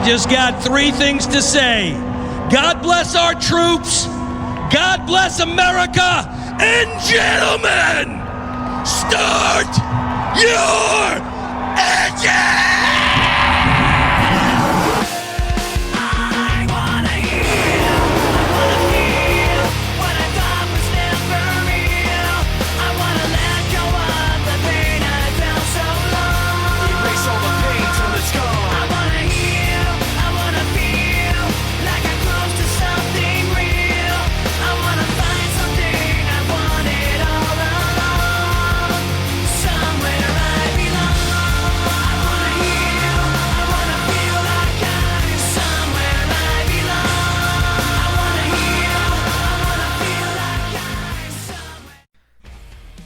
I just got three things to say. God bless our troops, God bless America, and gentlemen, start your engine!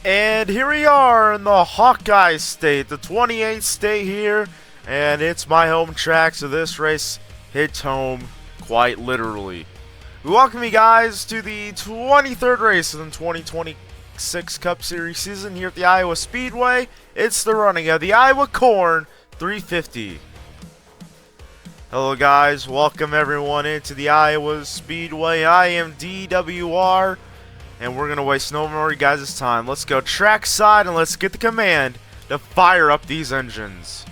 And here we are in the Hawkeye State, the 28th state here, and it's my home track, so this race hits home quite literally. We welcome you guys to the 23rd race in the 2026 Cup Series season here at the Iowa Speedway. It's the running of the Iowa Corn 350. Hello guys, welcome everyone into the Iowa Speedway. I am DWR. And we're going to waste no more of you guys' time. Let's go trackside and let's get the command to fire up these engines.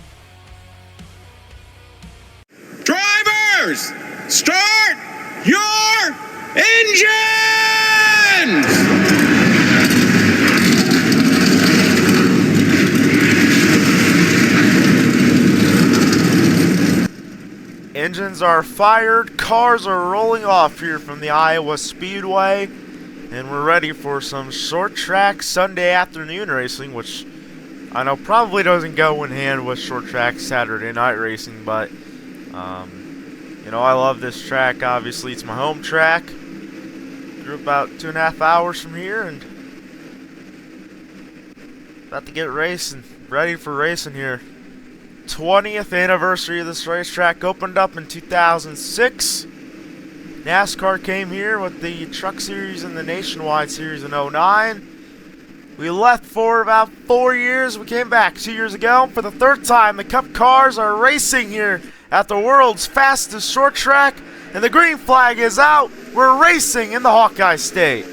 Drivers, start your engines! Engines are fired, cars are rolling off here from the Iowa Speedway. And we're ready for some short track Sunday afternoon racing, which I know probably doesn't go in hand with short track Saturday night racing, but you know, I love this track. Obviously, it's my home track. Grew about 2.5 hours from here, and about to get racing, ready for racing here. 20th anniversary of this racetrack opened up in 2006. NASCAR came here with the Truck Series and the Nationwide Series in 09. We left for about 4 years. We came back 2 years ago. For the third time, the Cup cars are racing here at the world's fastest short track. And the green flag is out. We're racing in the Hawkeye State.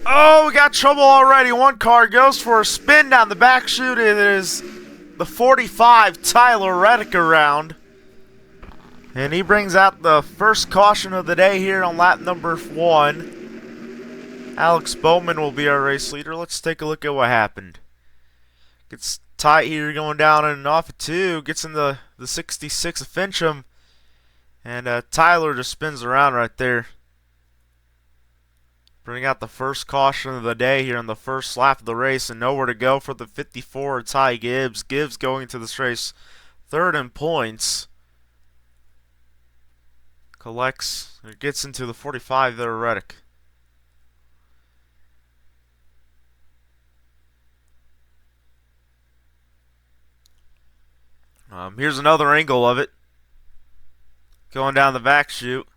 Oh, we got trouble already. One car goes for a spin down the back chute. It is the 45 Tyler Reddick around. And he brings out the first caution of the day here on lap number 1. Alex Bowman will be our race leader. Let's take a look at what happened. Gets tight here going down and off of 2. Gets in the 66 of Fincham. And Tyler just spins around right there. Bring out the first caution of the day here on the first lap of the race, and nowhere to go for the 54 Ty Gibbs. Gibbs going to this race third in points. Collects, or gets into the 45 there, Reddick. Here's another angle of it. Going down the back chute.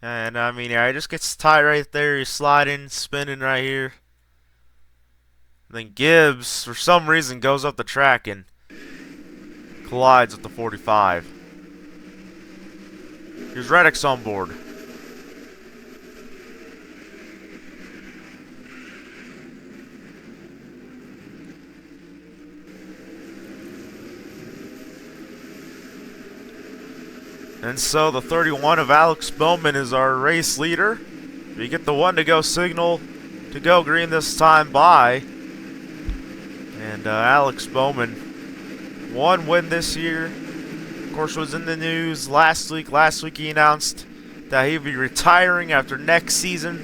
And I mean, yeah, he just gets tight right there. He's sliding, spinning right here. And then Gibbs, for some reason, goes up the track and collides with the 45. Here's Reddick's on board. And so the 31 of Alex Bowman is our race leader. We get the 1 to go signal to go green this time by. And Alex Bowman, 1 win this year. Of course, was in the news last week. Last week he announced that he'd be retiring after next season,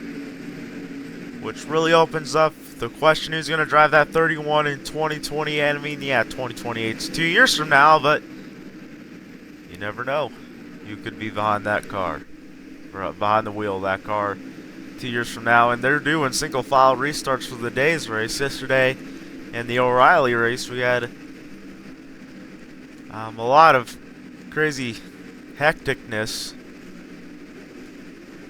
which really opens up the question who's going to drive that 31 in 2020. And I mean, yeah, 2028 is 2 years from now, but you never know. You could be behind that car, or behind the wheel of that car 2 years from now. And they're doing single file restarts for the day's race. Yesterday in the O'Reilly race, we had a lot of crazy hecticness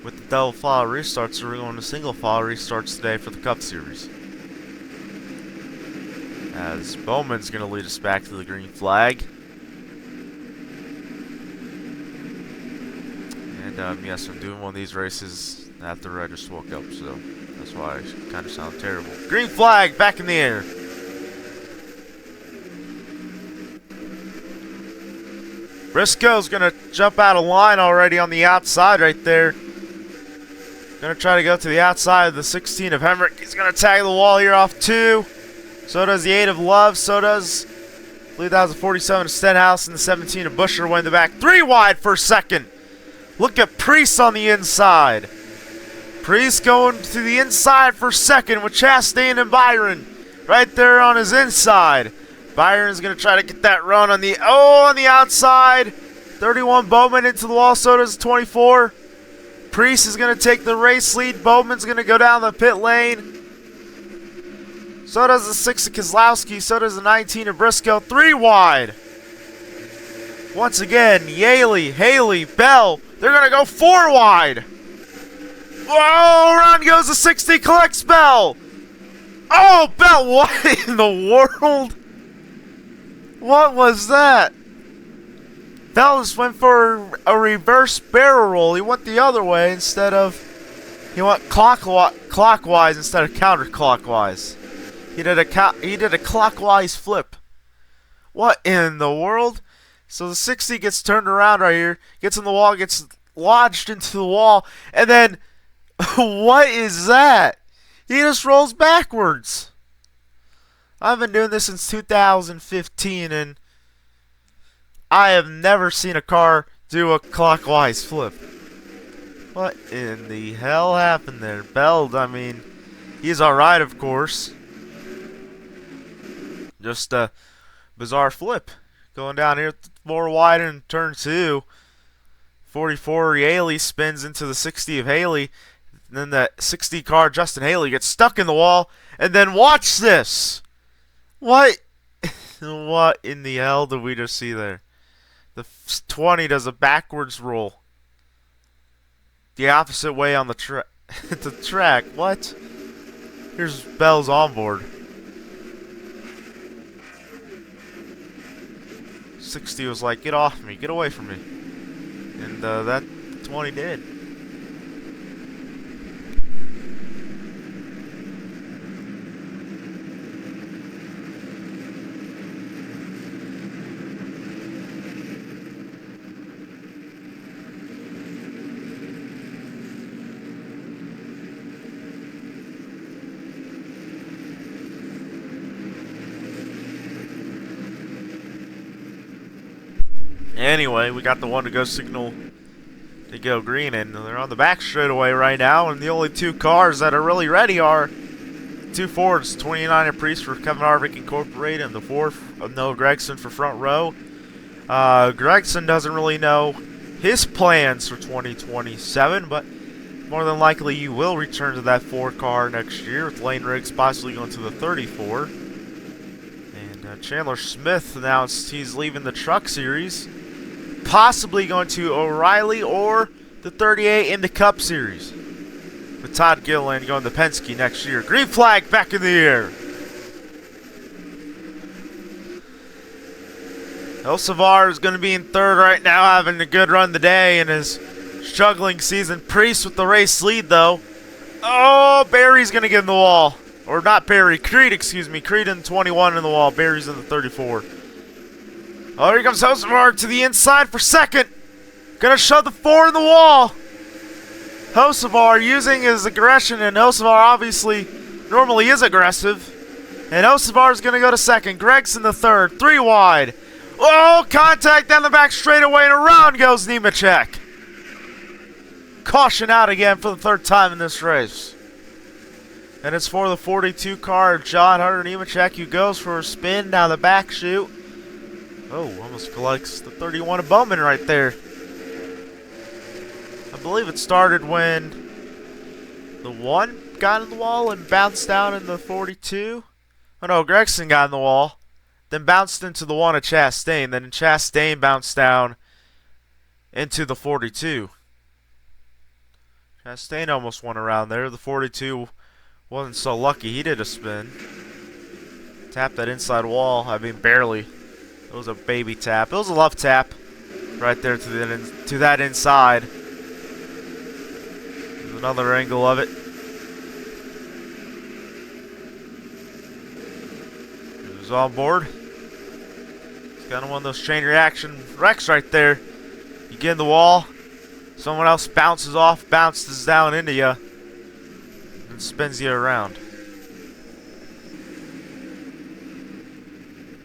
with the double file restarts. So we're going to single file restarts today for the Cup Series. As Bowman's going to lead us back to the green flag. And yes, I'm doing one of these races after I just woke up, so that's why I kind of sound terrible. Green flag back in the air. Briscoe's going to jump out of line already on the outside right there. Going to try to go to the outside of the 16 of Hemrick. He's going to tag the wall here off 2. So does the 8 of Love. So does, I believe that was the 47 of Stenhouse and the 17 of Busher way in the back. 3 wide for second. Look at Priest on the inside. Priest going to the inside for second with Chastain and Byron right there on his inside. Byron's going to try to get that run on the outside. 31 Bowman into the wall. So does 24. Priest is going to take the race lead. Bowman's going to go down the pit lane. So does the 6 of Keselowski. So does the 19 of Briscoe. 3 wide. Once again, Yaley, Haley, Bell. They're going to go 4 wide. Whoa, around goes the 60. Collects Bell. Oh, Bell, what in the world? What was that? Bell just went for a reverse barrel roll. He went the other way instead of... He went clockwise instead of counterclockwise. He did a clockwise flip. What in the world? So the 60 gets turned around right here. Gets in the wall. Gets lodged into the wall. And then... what is that? He just rolls backwards. I've been doing this since 2015 and... I have never seen a car do a clockwise flip. What in the hell happened there? Bell, I mean, he's alright, of course. Just a bizarre flip. Going down here 4 wide in turn 2. 44 Haley spins into the 60 of Haley. And then the 60 car, Justin Haley, gets stuck in the wall. And then watch this. What? What in the hell did we just see there? The 20 does a backwards roll. The opposite way on the track. What? Here's Bell's onboard. 60 was like, get off me, get away from me. And that 20 did. Anyway, we got the one to go signal to go green, and they're on the back straightaway right now, and the only 2 cars that are really ready are 2 Fords, 29 of Priest for Kevin Harvick Incorporated, and the 4th of Noah Gragson for front row. Gragson doesn't really know his plans for 2027, but more than likely he will return to that 4 car next year, with Lane Riggs possibly going to the 34. And Chandler Smith announced he's leaving the Truck Series, possibly going to O'Reilly or the 38 in the Cup Series, with Todd Gilliland going to Penske next year. Green flag back in the air. Elsevier is going to be in 3rd right now, having a good run today in his struggling season. Priest with the race lead, though. Oh, Barry's going to get in the wall. Or not Barry, Creed, excuse me. Creed in 21 in the wall. Barry's in the 34. Oh, here comes Elsevier to the inside for second. Gonna shove the 4 in the wall. Elsevier using his aggression, and Elsevier obviously normally is aggressive. And Elsevier is gonna go to second. Gragson the 3rd. 3 wide. Oh, contact down the back straightaway, and around goes Nemechek. Caution out again for the 3rd time in this race. And it's for the 42 car, John Hunter Nemechek, who goes for a spin down the back chute. Oh, almost collects the 31 of Bowman right there. I believe it started when the 1 got in the wall and bounced down in the 42. Oh no, Gragson got in the wall, then bounced into the 1 of Chastain. Then Chastain bounced down into the 42. Chastain almost won around there. The 42 wasn't so lucky. He did a spin. Tapped that inside wall. I mean, barely. It was a baby tap. It was a love tap right there to that inside. There's another angle of it. He's on board. It's kind of one of those chain reaction wrecks right there. You get in the wall. Someone else bounces off, bounces down into you, and spins you around.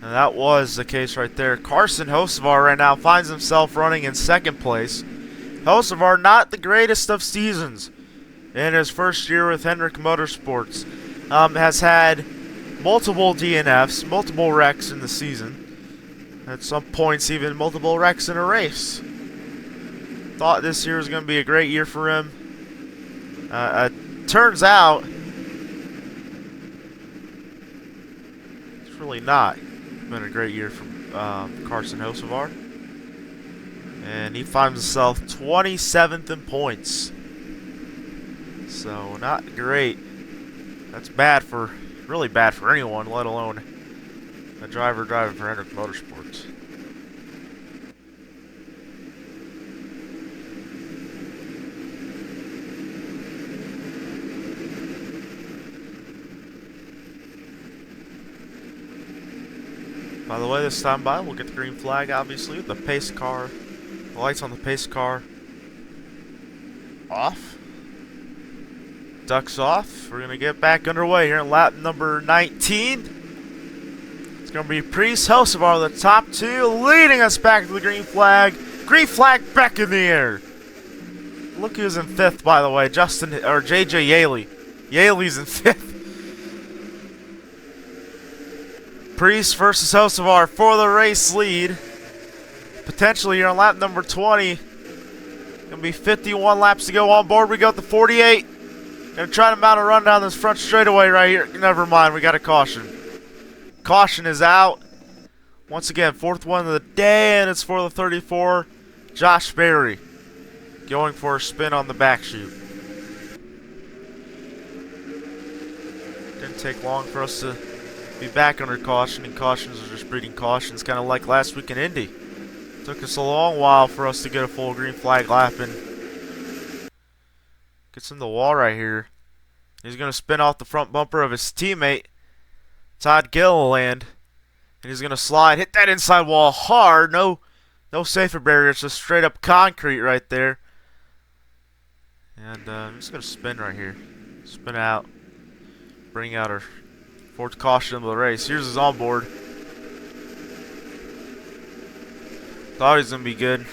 And that was the case right there. Carson Hocevar right now finds himself running in second place. Hocevar, not the greatest of seasons in his first year with Hendrick Motorsports. Has had multiple DNFs, multiple wrecks in the season. At some points, even multiple wrecks in a race. Thought this year was going to be a great year for him. Turns out, it's really not been a great year for Carson Hocevar. And he finds himself 27th in points. So, not great. That's bad for, really bad for anyone, let alone a driver driving for Hendrick Motorsports. By the way, this time by, we'll get the green flag, obviously. The pace car, the lights on the pace car off. Ducks off. We're going to get back underway here in lap number 19. It's going to be Priest Hocevar, the top two, leading us back to the green flag. Green flag back in the air. Look who's in fifth, by the way. JJ Yaley. Yaley's in fifth. Priest versus Hocevar for the race lead. Potentially here on lap number 20. Gonna be 51 laps to go. On board we go at the 48. Gonna try to mount a run down this front straightaway right here. Never mind, we got a caution. Caution is out. Once again, fourth one of the day, and it's for the 34. Josh Berry going for a spin on the back chute. Didn't take long for us to be back under caution, and cautions are just breeding cautions, kind of like last week in Indy. Took us a long while for us to get a full green flag lap, and gets in the wall right here. He's going to spin off the front bumper of his teammate, Todd Gilliland, and he's going to slide, hit that inside wall hard. No safer barrier, it's just straight up concrete right there. And I'm just going to spin right here. Spin out, bring out our fourth caution of the race. Here's his onboard. Thought he was going to be good.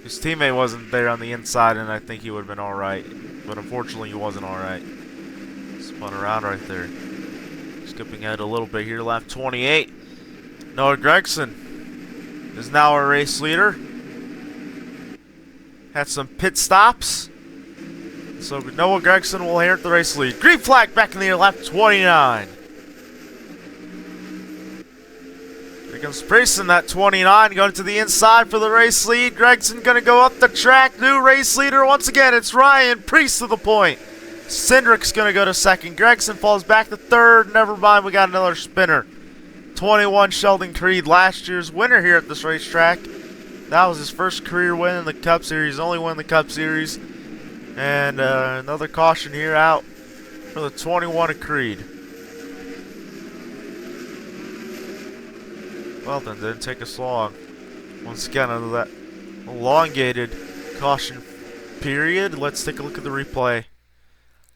His teammate wasn't there on the inside, and I think he would have been alright. But unfortunately, he wasn't alright. Spun around right there. Skipping ahead a little bit here. Lap 28. Noah Gragson is now our race leader. Had some pit stops. So Noah Gragson will inherit the race lead. Green flag back in the air, lap 29. Here comes Priest in that 29, going to the inside for the race lead. Gragson going to go up the track. New race leader once again. It's Ryan Priest to the point. Cindric's going to go to second. Gragson falls back to third. Never mind, we got another spinner. 21 Sheldon Creed, last year's winner here at this racetrack. That was his first career win in the Cup Series. Only won the Cup Series. And another caution here out for the 21 of Creed. Well then, didn't take us long. Once again, under that elongated caution period, let's take a look at the replay.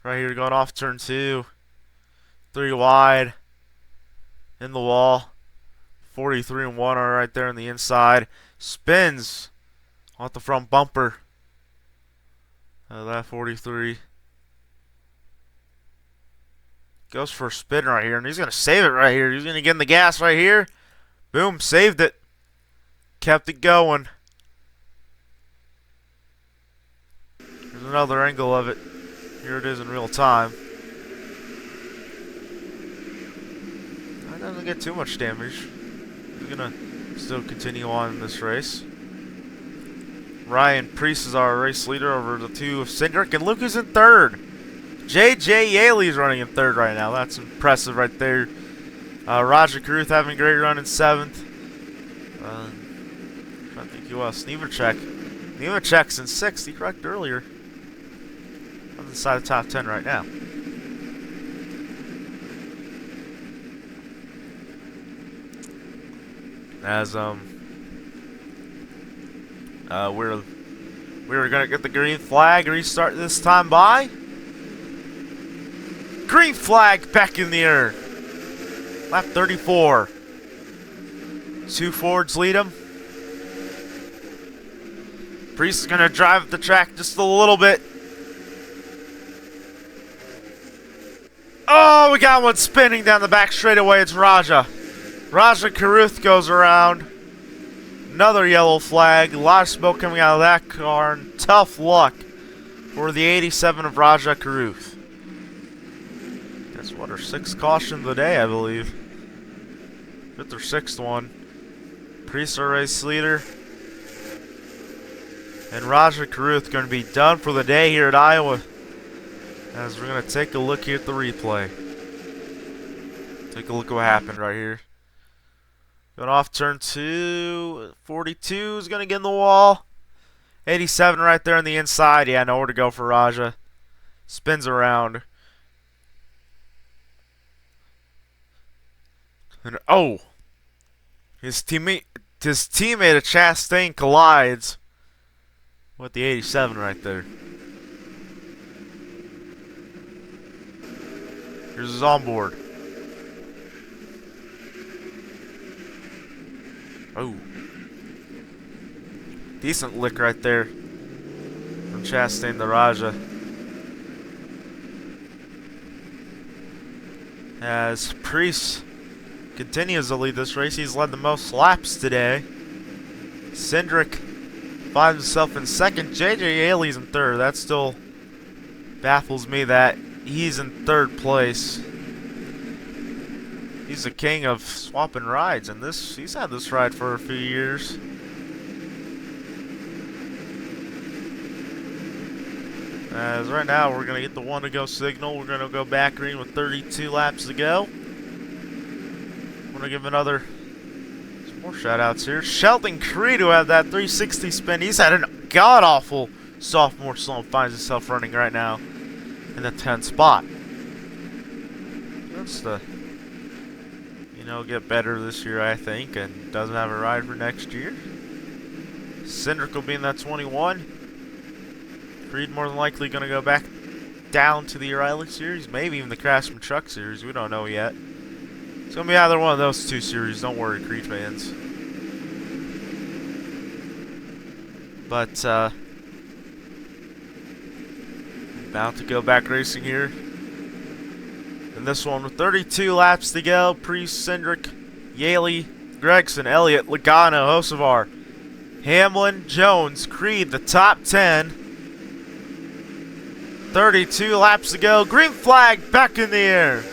Right here, going off turn 2. 3 wide. In the wall. 43 and 1 are right there on the inside. Spins off the front bumper. That 43. Goes for a spin right here, and he's going to save it right here. He's going to get in the gas right here. Boom, saved it. Kept it going. There's another angle of it. Here it is in real time. That doesn't get too much damage. He's going to still continue on in this race. Ryan Priest is our race leader over the two of Cindric, and Luke is in third. JJ Yaley's running in third right now. That's impressive right there. Roger Caruth having a great run in seventh. I think he was. Nemechek's in sixth. He corrected earlier. On the side of top 10 right now. As we're gonna get the green flag, restart this time by. Green flag back in the air. Lap 34. Two Fords lead him. Priest is gonna drive the track just a little bit. Oh, we got one spinning down the back straightaway. It's Raja. Raja Caruth goes around. Another yellow flag. A lot of smoke coming out of that car. And tough luck for the 87 of Raja Caruth. That's what, our sixth caution of the day, I believe. Fifth or sixth one. Priest, our race leader. And Raja Caruth going to be done for the day here at Iowa. As we're going to take a look here at the replay. Take a look at what happened right here. Going off turn 2. 42 is going to get in the wall. 87 right there on the inside. Yeah, nowhere to go for Raja. Spins around. And oh! His teammate of Chastain collides with the 87 right there. Here's his onboard. Oh. Decent lick right there from Chastain to Raja. As Priest continues to lead this race, he's led the most laps today. Cindric finds himself in second. JJ Yaley's in third. That still baffles me that he's in third place. He's the king of swapping rides, and he's had this ride for a few years. As right now we're gonna get the one to go signal. We're gonna go back green with 32 laps to go. I'm gonna give some more shout outs here. Sheldon Creed, who had that 360 spin. He's had a god awful sophomore slump, finds himself running right now in the 10th spot. That's the get better this year, I think, and doesn't have a ride for next year. Cindric will be in that 21. Creed more than likely going to go back down to the O'Reilly Series, maybe even the Craftsman Truck Series. We don't know yet. It's going to be either one of those two series. Don't worry, Creed fans. But, about to go back racing here. And this one with 32 laps to go. Priest, Cindric, Yaley, Gregson, Elliott, Logano, Hocevar, Hamlin, Jones, Creed, the top 10. 32 laps to go. Green flag back in the air.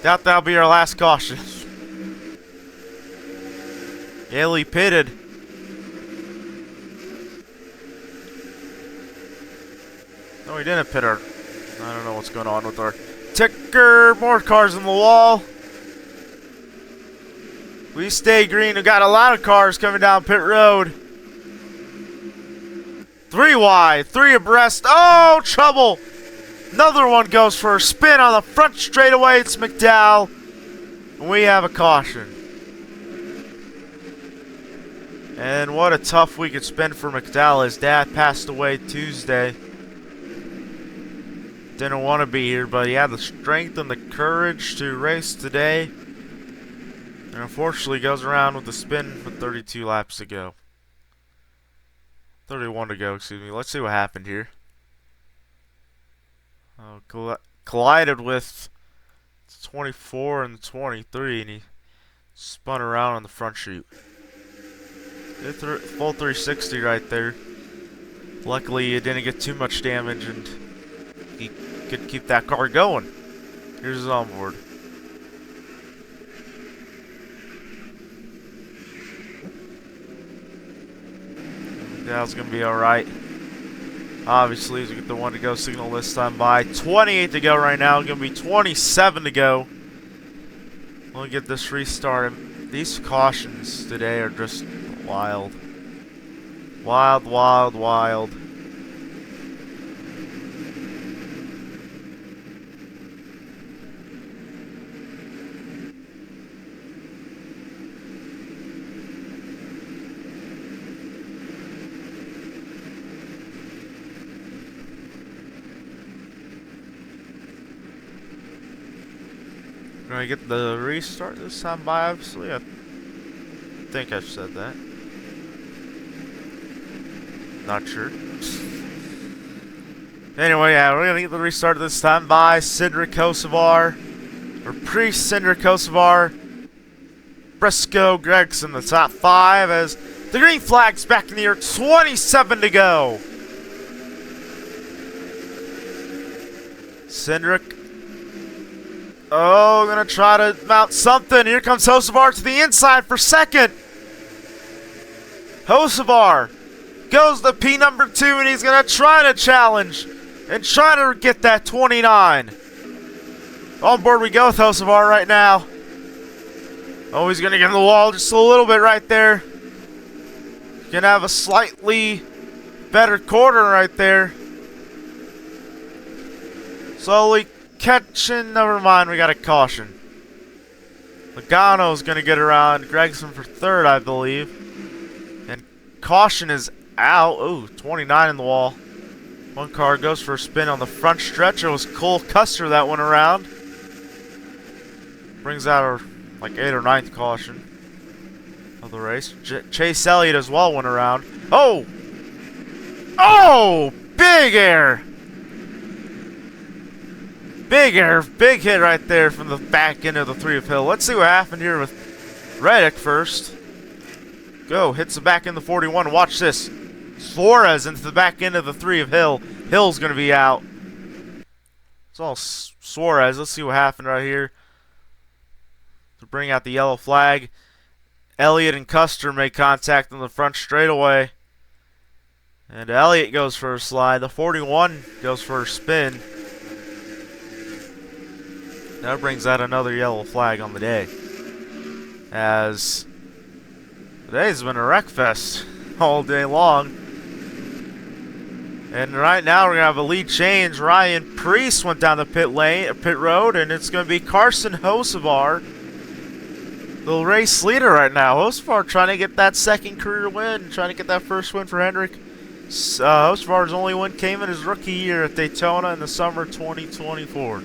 Doubt that'll be our last caution. Yaley pitted. No, he didn't pit her. I don't know what's going on with our ticker. More cars in the wall. We stay green. We got a lot of cars coming down pit road. 3 wide, 3 abreast. Oh, trouble. Another one goes for a spin on the front straightaway. It's McDowell. And we have a caution. And what a tough week it's been for McDowell. His dad passed away Tuesday. Didn't want to be here, but he had the strength and the courage to race today. And unfortunately goes around with the spin with 32 laps to go. 31 to go, excuse me. Let's see what happened here. Collided with 24 and 23, and he spun around on the front chute. Full 360 right there. Luckily, it didn't get too much damage, and he could keep that car going. Here's his onboard. That's going to be alright. Obviously, as we get the 1 to go signal this time by. 28 to go right now. Going to be 27 to go. We'll get this restarted. These cautions today are just wild. Wild, wild, wild. Gonna get the restart this time by, obviously. I think I've said that. Not sure. Anyway, yeah, we're gonna get the restart this time by Cindric Kosovar. Or pre-Cindric Kosovar. Briscoe Gregson, the top 5, as the green flag's back in the air. 27 to go. Cindric. Oh, gonna try to mount something. Here comes Kosovar to the inside for second. Kosovar goes to P number 2, and he's gonna try to challenge and try to get that 29. On board we go with Kosovar right now. Oh, he's gonna get in the wall just a little bit right there. Gonna have a slightly better quarter right there. Slowly catching, never mind, we got a caution. Logano's gonna get around Gregson for 3rd, I believe. And caution is out. Ooh, 29 in the wall. One car goes for a spin on the front stretch. It was Cole Custer that went around. Brings out our like 8th or 9th caution of the race. Chase Elliott as well went around. Oh! Oh! Big air! Big air, big hit right there from the back end of the 3 of Hill. Let's see what happened here with Reddick first. Go, hits the back end of the 41. Watch this. Suarez into the back end of the 3 of Hill. Hill's going to be out. It's all Suarez. Let's see what happened right here to bring out the yellow flag. Elliott and Custer make contact on the front straightaway. And Elliott goes for a slide. The 41 goes for a spin. That brings out another yellow flag on the day. As today's been a wreck fest all day long. And right now we're going to have a lead change. Ryan Preece went down the pit road, and it's going to be Carson Hocevar, the race leader right now. Hocevar trying to get that 2nd career win, trying to get that 1st win for Hendrick. Hocevar's only win came in his rookie year at Daytona in the summer 2024.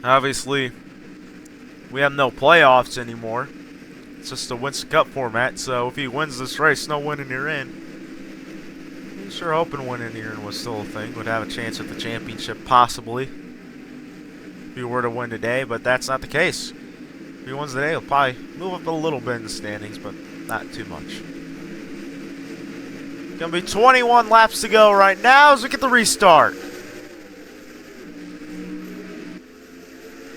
Obviously, we have no playoffs anymore. It's just a Winston Cup format, so if he wins this race, no winning you're in. I'm sure hoping winning you're in was still a thing. Would have a chance at the championship, possibly, if he were to win today, but that's not the case. If he wins today, he'll probably move up a little bit in the standings, but not too much. Gonna be 21 laps to go right now as we get the restart.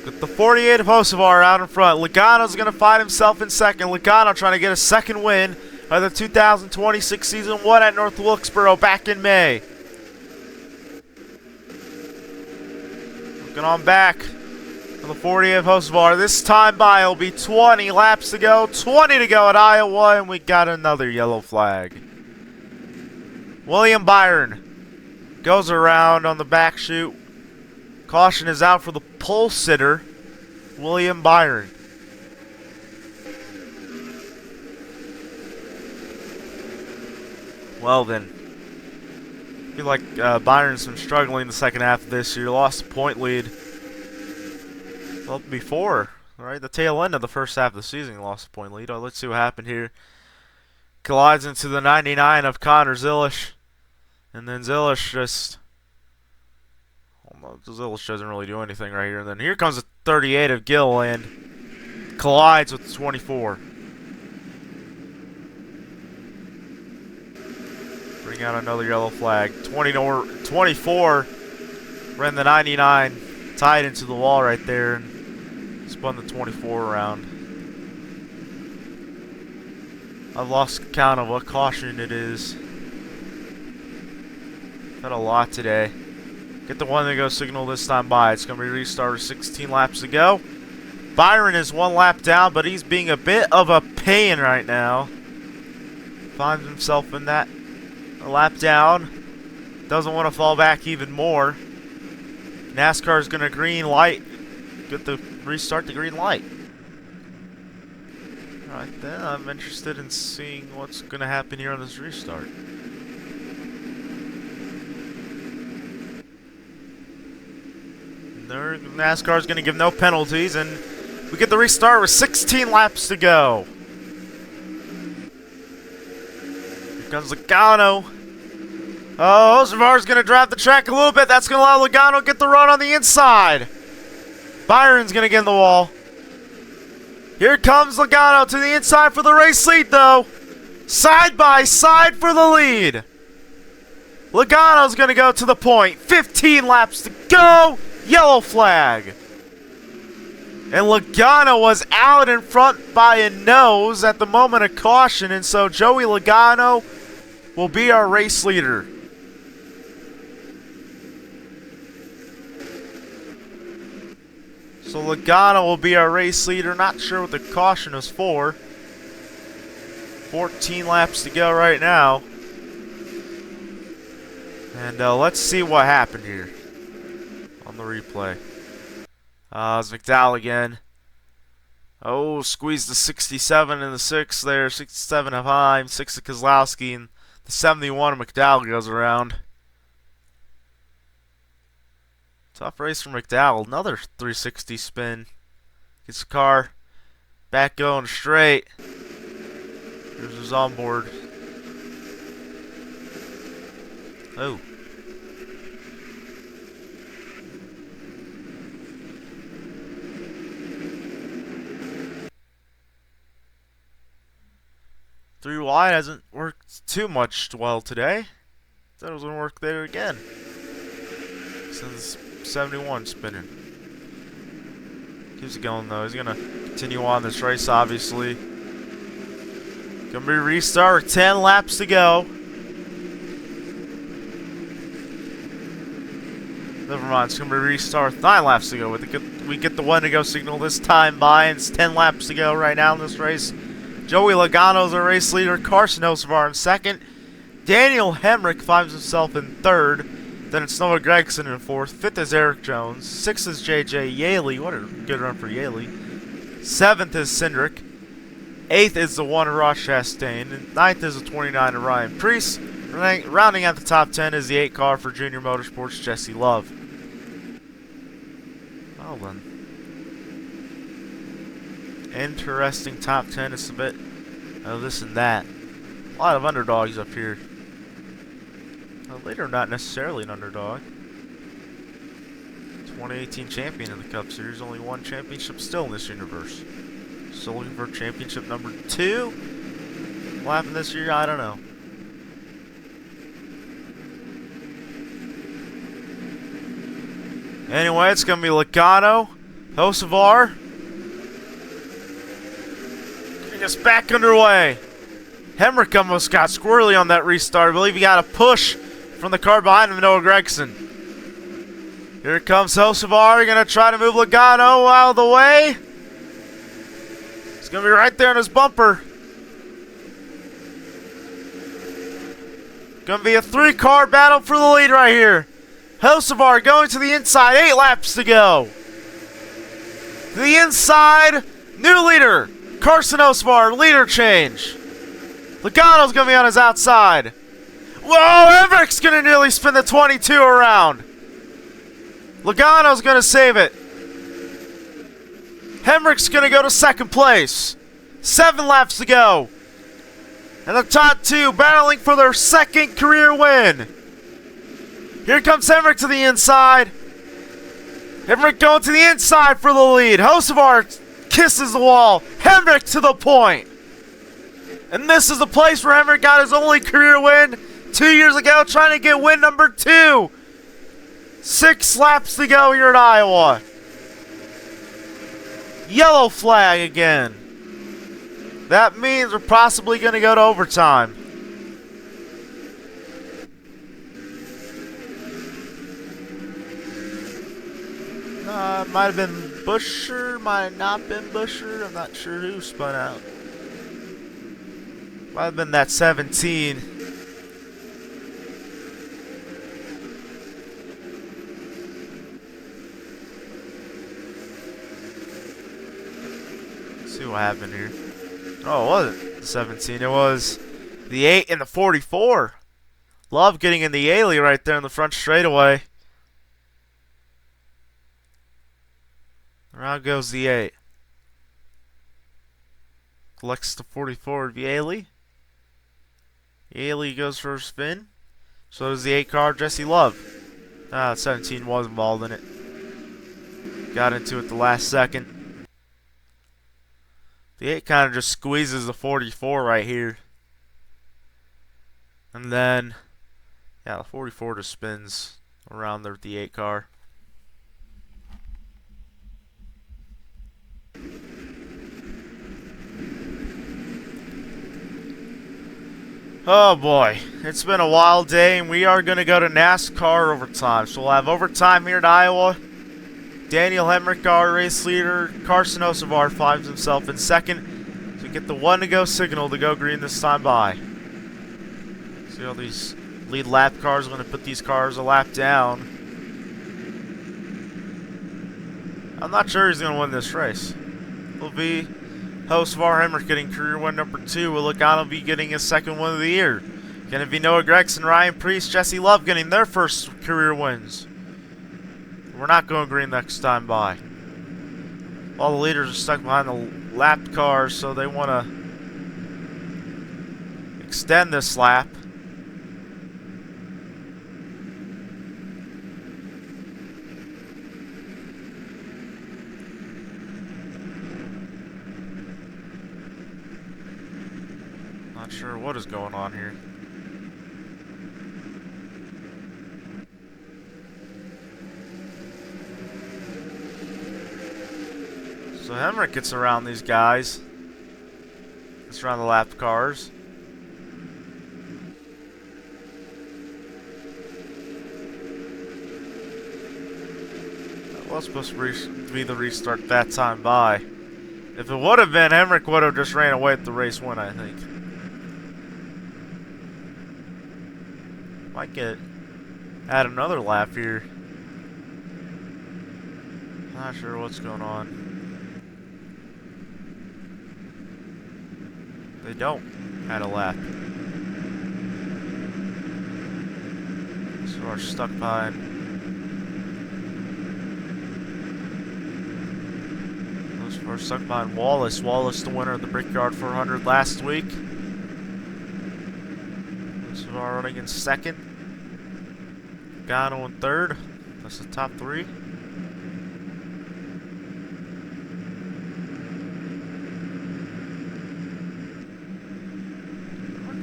With the 48 of Hocevar out in front. Logano's going to find himself in 2nd. Logano trying to get a 2nd win of the 2026 season. Won at North Wilkesboro back in May. Looking on back for the 48 of Hocevar. This time by will be 20 laps to go. 20 to go at Iowa, and we got another yellow flag. William Byron goes around on the back chute. Caution is out for the pole sitter, William Byron. Well then, I feel like Byron's been struggling the second half of this year. Lost a point lead. Well, before, right? The tail end of the first half of the season, he lost a point lead. Let's see what happened here. Collides into the 99 of Connor Zilish. And then Zilish just... Zilish doesn't really do anything right here. And then here comes the 38 of Gill and collides with the 24. Bring out another yellow flag. 24 ran the 99, tied into the wall right there, and spun the 24 around. I've lost count of what caution it is. Had a lot today. Get the one to go signal this time by. It's going to be restarted 16 laps to go. Byron is 1 lap down, but he's being a bit of a pain right now. Finds himself in that lap down. Doesn't want to fall back even more. NASCAR is going to green light. Get the restart the green light. Alright then, I'm interested in seeing what's going to happen here on this restart. NASCAR is going to give no penalties, and we get the restart with 16 laps to go. Here comes Logano. Oh, Zavar's going to drive the track a little bit. That's going to allow Logano to get the run on the inside. Byron's going to get in the wall. Here comes Logano to the inside for the race lead, though. Side by side for the lead. Logano's going to go to the point. 15 laps to go. Yellow flag. And Logano was out in front by a nose at the moment of caution, and so Joey Logano will be our race leader. So Logano will be our race leader. Not sure what the caution is for. 14 laps to go right now. And let's see what happened here on the replay. It's McDowell again. Oh, squeezed the 67 and the 6 there. 67 of Heim, 6 of Kozlowski, and the 71 of McDowell goes around. Tough race for McDowell. Another 360 spin. Gets the car back going straight. Here's his onboard. Oh. Three wide hasn't worked too much well today. Thought it was going to work there again. Since 71 spinning. Keeps it going though. He's going to continue on this race, obviously. Going to be restart with 10 laps to go. Never mind, it's going to be restart with 9 laps to go. We get the one to go signal this time by, and it's 10 laps to go right now in this race. Joey Logano's our race leader. Carson Hocevar in second. Daniel Hemrick finds himself in third. Then it's Noah Gragson in fourth. Fifth is Eric Jones. Sixth is J.J. Yaley. What a good run for Yaley. Seventh is Cindric. Eighth is the one Ross Chastain. And ninth is the 29 of Ryan Preece. Rounding out the top 10 is the 8 car for Junior Motorsports, Jesse Love. Well then. Interesting top 10. It's a bit of this and that. A lot of underdogs up here. Later, not necessarily an underdog. 2018 champion in the Cup Series. Only one championship still in this universe. Still looking for championship number 2. What happened this year? I don't know. Anyway, it's going to be Logano, Hocevar. Getting us back underway. Hemrick almost got squirrely on that restart. I believe he got a push from the car behind him, Noah Gragson. Here comes Hocevar. Going to try to move Logano out of the way. He's going to be right there in his bumper. Going to be a 3-car battle for the lead right here. Hocevar going to the inside. 8 laps to go. To the inside. New leader. Carson Hocevar. Leader change. Logano's going to be on his outside. Whoa, Everett's going to nearly spin the 22 around. Logano's going to save it. Hemrick's going to go to second place. 7 laps to go. And the top 2 battling for their second career win. Here comes Hemrick to the inside. Hemrick going to the inside for the lead. Hocevar kisses the wall. Hemrick to the point. And this is the place where Hemrick got his only career win 2 years ago, trying to get win number 2. 6 laps to go here at Iowa. Yellow flag again. That means we're possibly going to go to overtime. Might have been Buescher, might have not been Buescher. I'm not sure who spun out. Might have been that 17. Let's see what happened here. Oh, it wasn't the 17. It was the 8 and the 44. Love getting in the Yaley right there in the front straightaway. Around goes the 8. Collects the 44 of Yaley. Yaley goes for a spin. So does the 8 car, Jesse Love. 17 was involved in it. Got into it the last second. The 8 kind of just squeezes the 44 right here. And then, yeah, the 44 just spins around there with the 8 car. Oh boy, it's been a wild day, and we are going to go to NASCAR overtime. So we'll have overtime here at Iowa. Daniel Hemric, our race leader. Carson Hocevar finds himself in second. So we get the 1 to go signal to go green this time by. See all these lead lap cars. I'm going to put these cars a lap down. I'm not sure he's going to win this race. It'll be Hocevar Hemric getting career win number 2. Will Logano be getting his second win of the year? Can it be Noah Gragson, Ryan Preece, Jesse Love getting their first career wins? We're not going green next time by. All the leaders are stuck behind the lap cars, so they want to extend this lap. Not sure what is going on here. So Hemric gets around these guys. Gets around the lap cars. That was supposed to be the restart that time by. If it would have been, Hemric would have just ran away at the race win, I think. Might add another lap here. Not sure what's going on. They don't add a lap. So we're stuck behind. We're stuck behind Wallace. Wallace, the winner of the Brickyard 400 last week. So we're running in second. Logano in third. That's the top 3.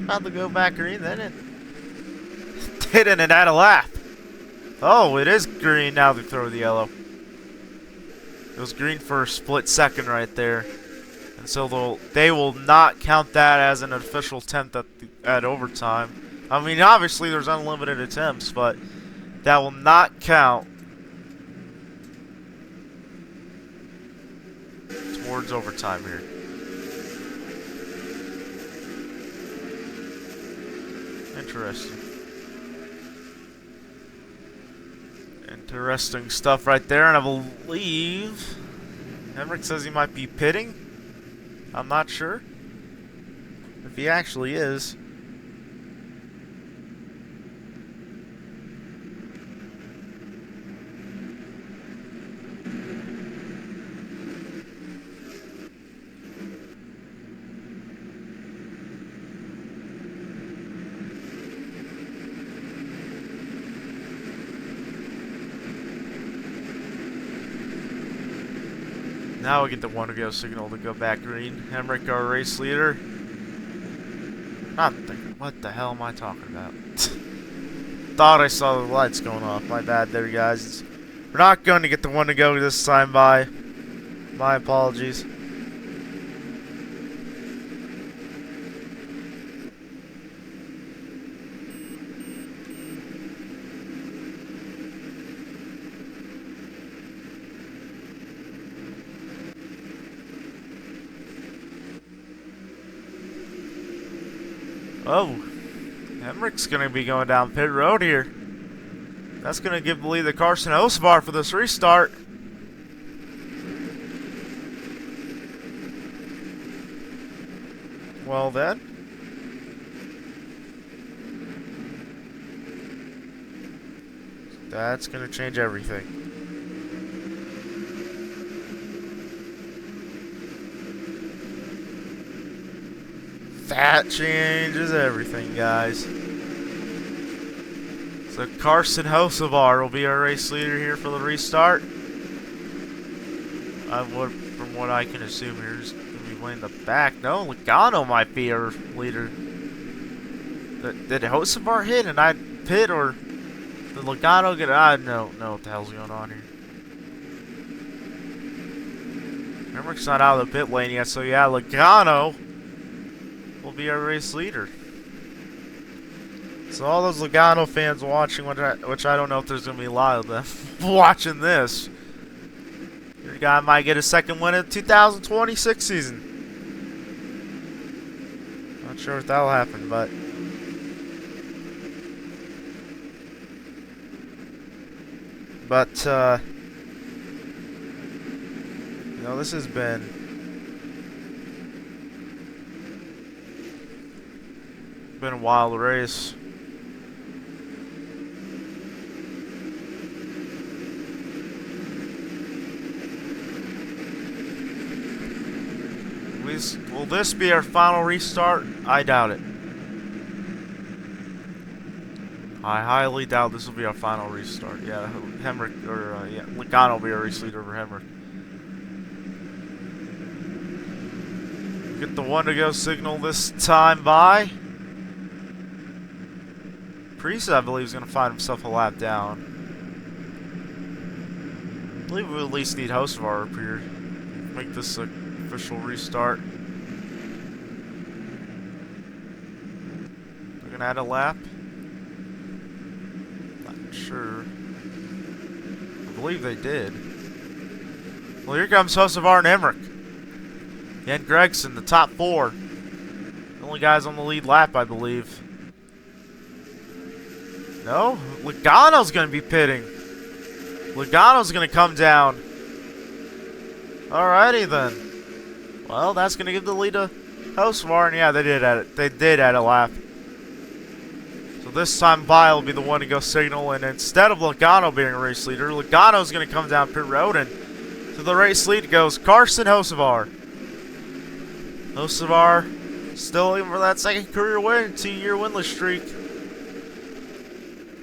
About to go back green, then it didn't and add a lap. Oh, it is green now they throw the yellow. It was green for a split second right there. And so they will not count that as an official attempt at overtime. I mean, obviously there's unlimited attempts, but that will not count towards overtime here. Interesting. Interesting stuff right there, and I believe Hemric says he might be pitting. I'm not sure if he actually is. Now we get the 1 to go signal to go back green. Hemric, our race leader. Not thinking, what the hell am I talking about? Thought I saw the lights going off. My bad there, guys. We're not going to get the 1 to go this time by. My apologies. Oh, Hemrick's going to be going down pit road here. That's going to give the lead to Carson Hocevar for this restart. Well then. That's going to change everything. That changes everything, guys. So Carson Hocevar will be our race leader here for the restart. From what I can assume here, he's going to be playing the back. No, Logano might be our leader. Did Hocevar hit and I pit, or did Logano get? I don't know what the hell's going on here. Hemrick's not out of the pit lane yet, so yeah, Logano will be our race leader. So all those Logano fans watching, which I don't know if there's going to be a lot of them watching this, your guy might get a second win in the 2026 season. Not sure if that'll happen, but you know, this has been a wild race. Will this be our final restart? I doubt it. I highly doubt this will be our final restart. Yeah, Hemrick, or yeah, Logano will be our race leader over Hemrick. Get the one to go signal this time by. Priest, I believe, is going to find himself a lap down. I believe we at least need Hocevar up here. Make this an official restart. They're going to add a lap. Not sure. I believe they did. Well, here comes Hocevar and Hemrick. And Gragson, the top four. The only guys on the lead lap, I believe. No, Logano's going to be pitting. Logano's going to come down. Alrighty then. Well, that's going to give the lead to Hocevar, and yeah, they did add a lap. So this time, Bile will be the one to go signal, and instead of Logano being a race leader, Logano's going to come down pit road, and to the race lead goes Carson Hocevar. Hocevar still aiming for that second career win, 2-year winless streak.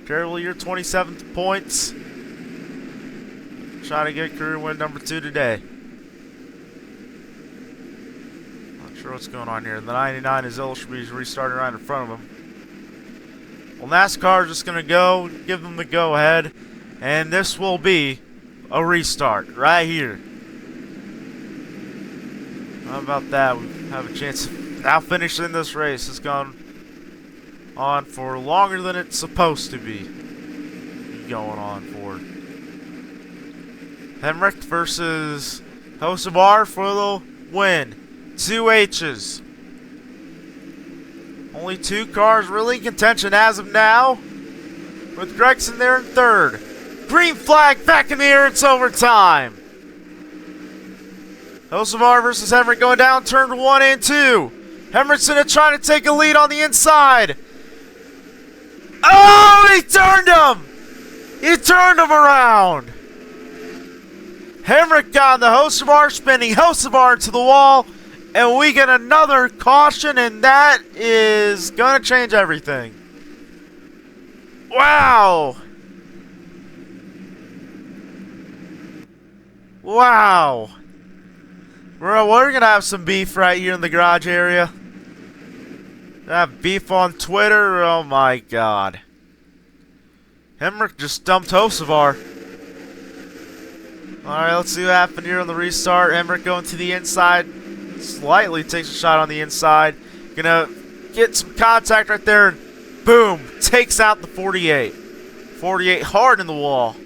Terrible year, 27th points. Trying to get career win number 2 today. Not sure what's going on here. The 99 is Illustrabe's restarting right in front of him. Well, NASCAR is just going to go, give them the go-ahead, and this will be a restart right here. How about that? We have a chance of now finishing this race. It's gone on for longer than it's supposed to be going on for. Hemrick versus Hocevar for the win. 2 H's. Only 2 cars really in contention as of now, with Gragson there in third. Green flag back in the air. It's overtime. Hocevar versus Hemrick going down turn 1 and 2. Hemrick's gonna try to take a lead on the inside. Oh, he turned him! He turned him around! Hemrick got the Hocevar, spinning Hocevar to the wall, and we get another caution, and that is gonna change everything. Wow! Wow! We're gonna have some beef right here in the garage area. Have beef on Twitter, oh my god. Hemrick just dumped Hocevar. Alright, let's see what happened here on the restart. Hemrick going to the inside. Slightly takes a shot on the inside. Gonna get some contact right there, and boom! Takes out the 48. 48 hard in the wall.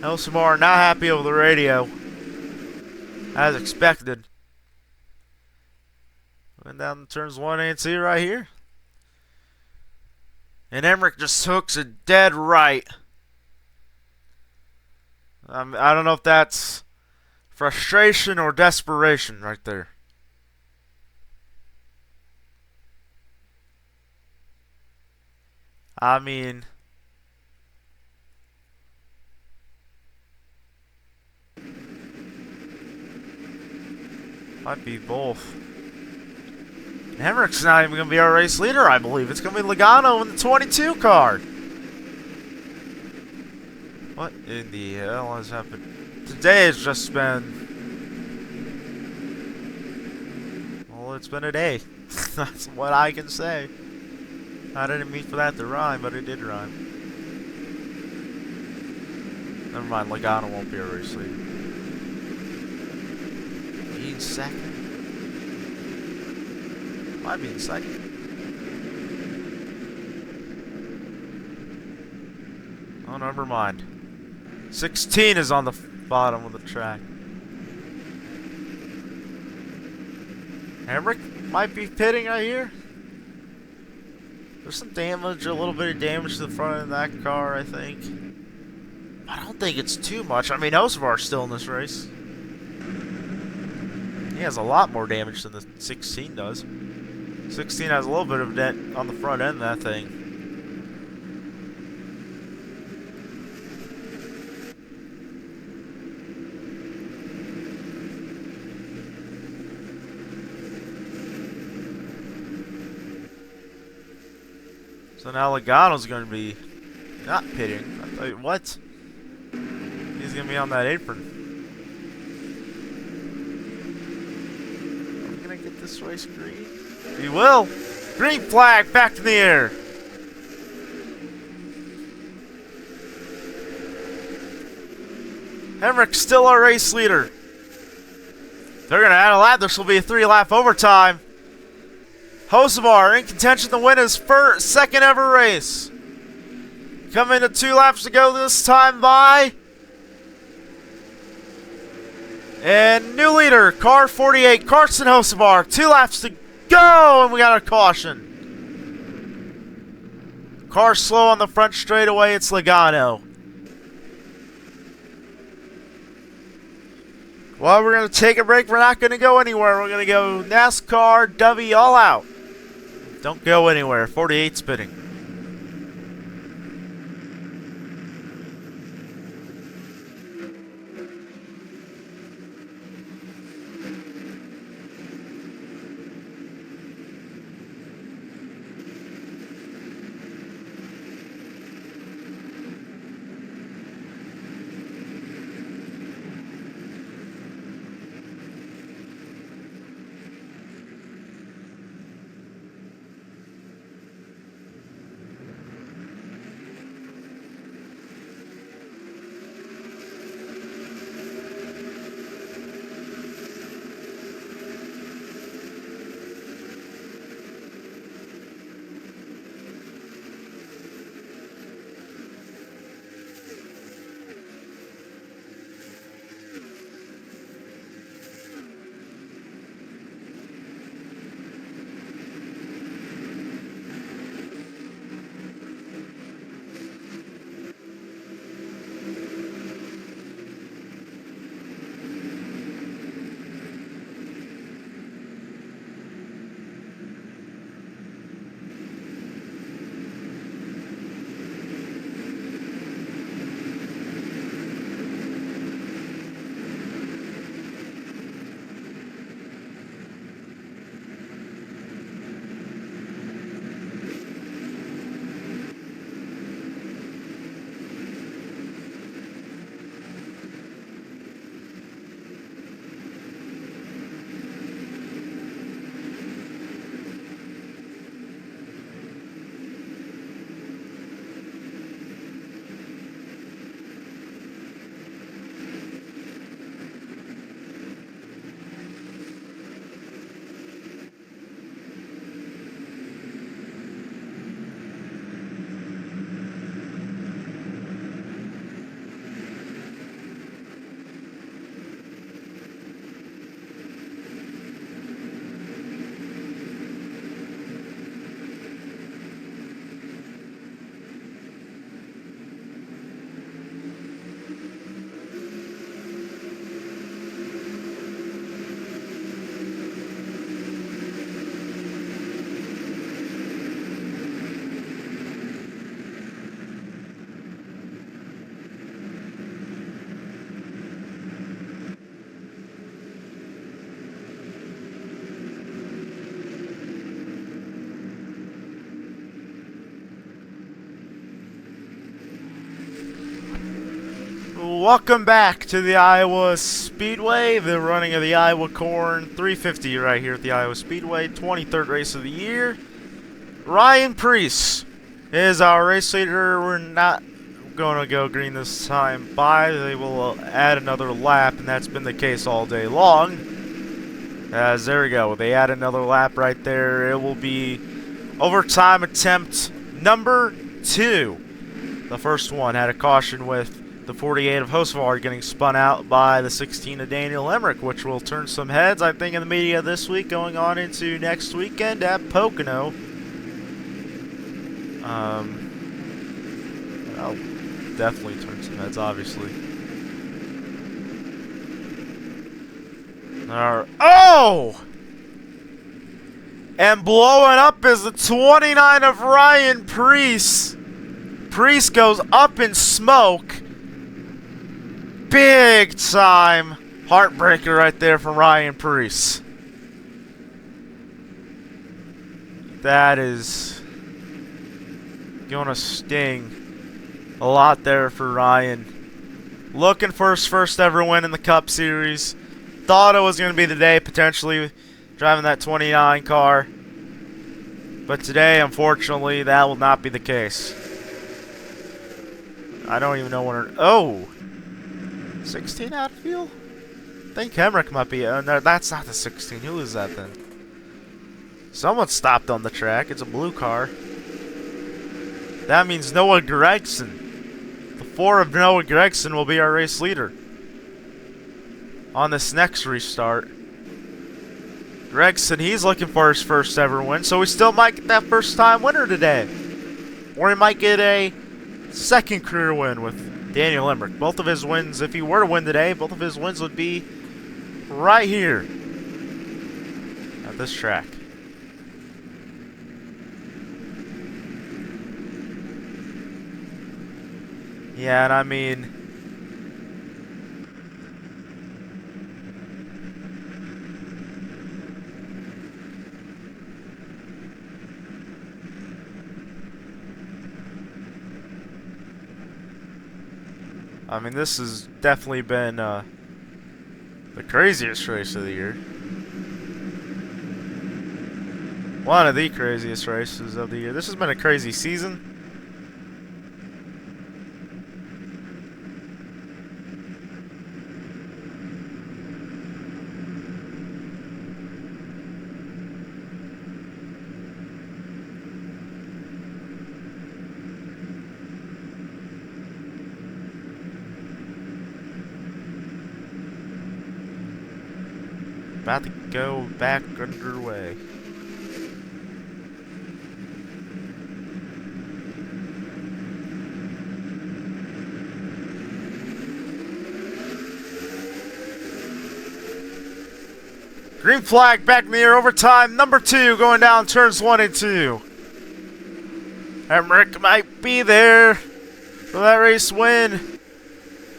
Hocevar not happy over the radio. As expected. And Coming down turns 1 and 2 right here. And Emmerich just hooks it dead right. I don't know if that's frustration or desperation right there. I mean, might be both. Emmerich's not even going to be our race leader, I believe. It's going to be Logano in the 22 car. What in the hell has happened? Today has just been... Well, it's been a day. That's what I can say. I didn't mean for that to rhyme, but it did rhyme. Never mind, Logano won't be a race leader. He's second. Might be in second. Oh, never mind. 16 is on the bottom of the track. Emmerich might be pitting right here. There's some damage, a little bit of damage to the front of that car, I think. I don't think it's too much. I mean, Hocevar's still in this race. He has a lot more damage than the 16 does. 16 has a little bit of dent on the front end of that thing. So now Logano's going to be not pitting. I thought, what? He's going to be on that apron. Are we going to get this race green? We will. Green flag back in the air. Emmerich's still our race leader. They're going to add a lap. This will be a 3-lap overtime. Hocevar in contention to win his second ever race. Coming to 2 laps to go this time by. And new leader, car 48, Carson Hocevar. 2 laps to go, and we got a caution. Car slow on the front straightaway, it's Logano. Well, we're going to take a break. We're not going to go anywhere. We're going to go NASCAR W all out. Don't go anywhere. 48 spinning. Welcome back to the Iowa Speedway, the running of the Iowa Corn 350 right here at the Iowa Speedway, 23rd race of the year. Ryan Preece is our race leader. We're not going to go green this time by. They will add another lap, and that's been the case all day long. As there we go, they add another lap right there. It will be overtime attempt number 2. The first one had a caution with the 48 of Hocevar getting spun out by the 16 of Daniel Emmerich, which will turn some heads, I think, in the media this week, going on into next weekend at Pocono. I'll definitely turn some heads, obviously. Oh! And blowing up is the 29 of Ryan Preece. Preece goes up in smoke. Big time heartbreaker right there from Ryan Preece. That is gonna sting a lot there for Ryan. Looking for his first ever win in the Cup Series. Thought it was gonna be the day, potentially driving that 29 car. But today, unfortunately, that will not be the case. I don't even know when. Oh! 16 outfield? I think Emmerich might be. No, that's not the 16. Who is that then? Someone stopped on the track. It's a blue car. That means Noah Gregson. The 4 of Noah Gregson will be our race leader on this next restart. Gregson, he's looking for his first ever win, so we still might get that first time winner today. Or he might get a second career win with Daniel Emmerich. Both of his wins, if he were to win today, both of his wins would be right here at this track. Yeah, and I mean, this has definitely been the craziest race of the year. One of the craziest races of the year. This has been a crazy season. About to go back underway. Green flag back in the air, overtime number 2 going down turns 1 and 2. Emmerich might be there for that race win.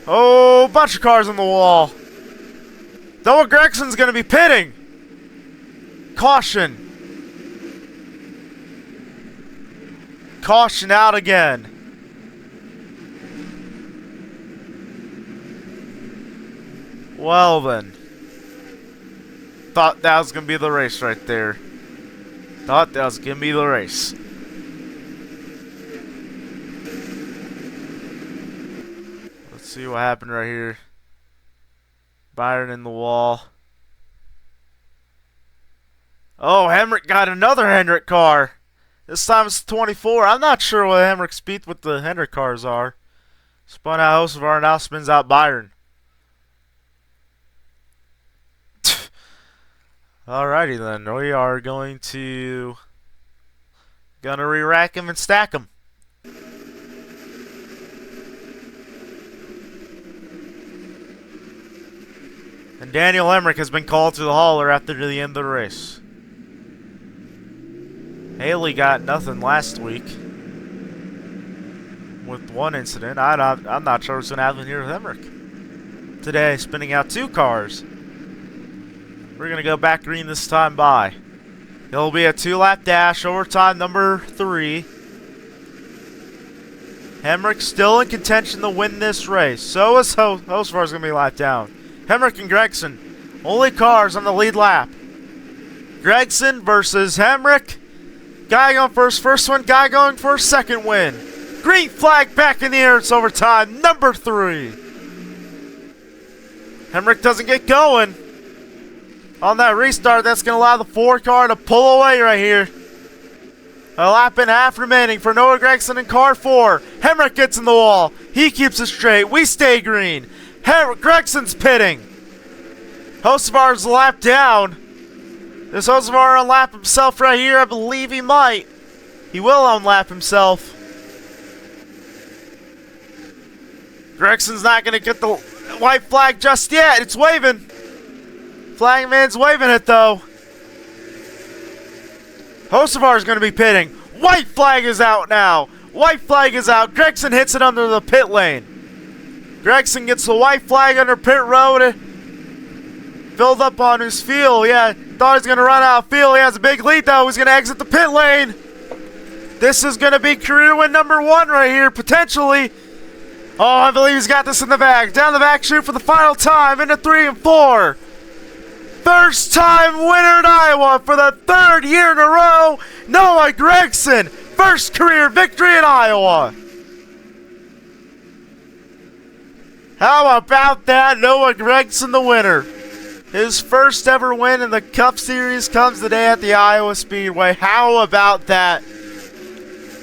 Oh, bunch of cars on the wall. Noah Gregson's going to be pitting. Caution. Caution out again. Well then. Thought that was going to be the race right there. Thought that was going to be the race. Let's see what happened right here. Byron in the wall. Oh, Emmerich got another Hendrick car. This time it's 24. I'm not sure what Hendrick's speed with the Hendrick cars are. Spun out Hocevar, now spins out Byron. Alrighty then. We are going to re-rack him and stack him. And Daniel Emmerich has been called to the hauler after the end of the race. Haley got nothing last week with one incident. I'm not sure what's going to happen here with Emmerich. Today, spinning out 2 cars. We're going to go back green this time by. It'll be a 2-lap dash, overtime number 3. Hemrick still in contention to win this race. So is Hocevar's going to be lapped down. Hemrick and Gragson, only cars on the lead lap. Gragson versus Hemrick. Guy going first, first win. Guy going for a second win. Green flag back in the air. It's overtime. Number 3. Hemrick doesn't get going on that restart. That's going to allow the 4 car to pull away right here. A lap and a half remaining for Noah Gragson in car 4. Hemrick gets in the wall. He keeps it straight. We stay green. Gregson's pitting. Hocevar's lap down. Does Hocevar unlap himself right here? I believe he might. He will unlap himself. Gregson's not going to get the white flag just yet. It's waving. Flagman's waving it though. Hocevar is going to be pitting. White flag is out now. White flag is out. Gregson hits it under the pit lane. Gregson gets the white flag under pit road. Filled up on his fuel. Yeah, thought he was going to run out of fuel. He has a big lead though. He's going to exit the pit lane. This is going to be career win number 1 right here, potentially. Oh, I believe he's got this in the bag. Down the back chute for the final time. Into 3 and 4. First time winner in Iowa for the 3rd year in a row. Noah Gragson. First career victory in Iowa. How about that? Noah Gragson the winner. His first ever win in the Cup Series comes today at the Iowa Speedway. How about that?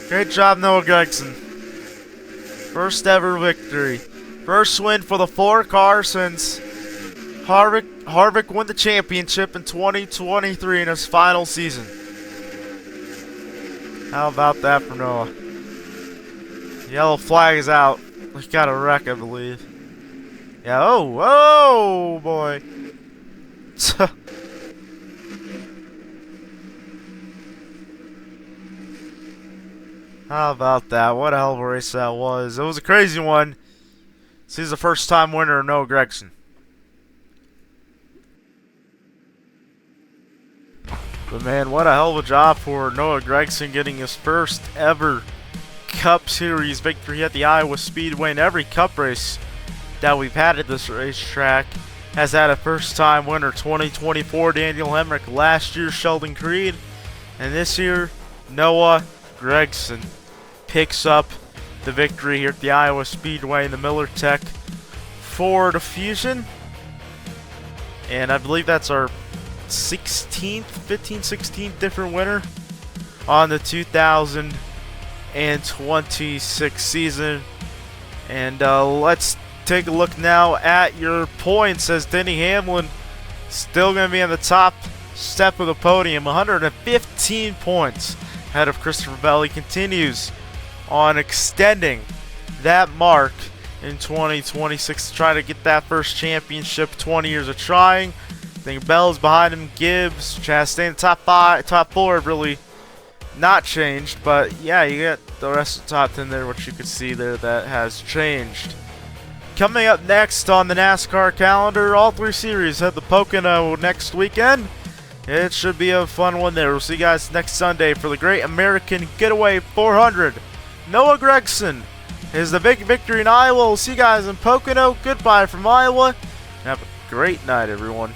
Great job, Noah Gragson. First ever victory. First win for the 4 car since Harvick won the championship in 2023 in his final season. How about that for Noah? Yellow flag is out. He got a wreck, I believe. Yeah, oh boy. How about that? What a hell of a race that was. It was a crazy one. He's the first time winner of Noah Gragson. But man, what a hell of a job for Noah Gragson getting his first ever Cup Series victory at the Iowa Speedway. And every Cup race that we've had at this racetrack has had a first time winner. 2024 Daniel Hemrick, last year Sheldon Creed, and this year Noah Gragson picks up the victory here at the Iowa Speedway in the MillerTech Ford Fusion. And I believe that's our 16th different winner on the 2026 season. And let's take a look now at your points, as Denny Hamlin still going to be on the top step of the podium. 115 points ahead of Christopher Bell. He continues on extending that mark in 2026 to try to get that first championship. 20 years of trying. I think Bell's behind him. Gibbs, Chastain, top 4 really not changed, but yeah, you get the rest of the top 10 there, which you can see there that has changed. Coming up next on the NASCAR calendar, all 3 series head to Pocono next weekend. It should be a fun one there. We'll see you guys next Sunday for the Great American Getaway 400. Noah Gragson is the big victory in Iowa. We'll see you guys in Pocono. Goodbye from Iowa. Have a great night, everyone.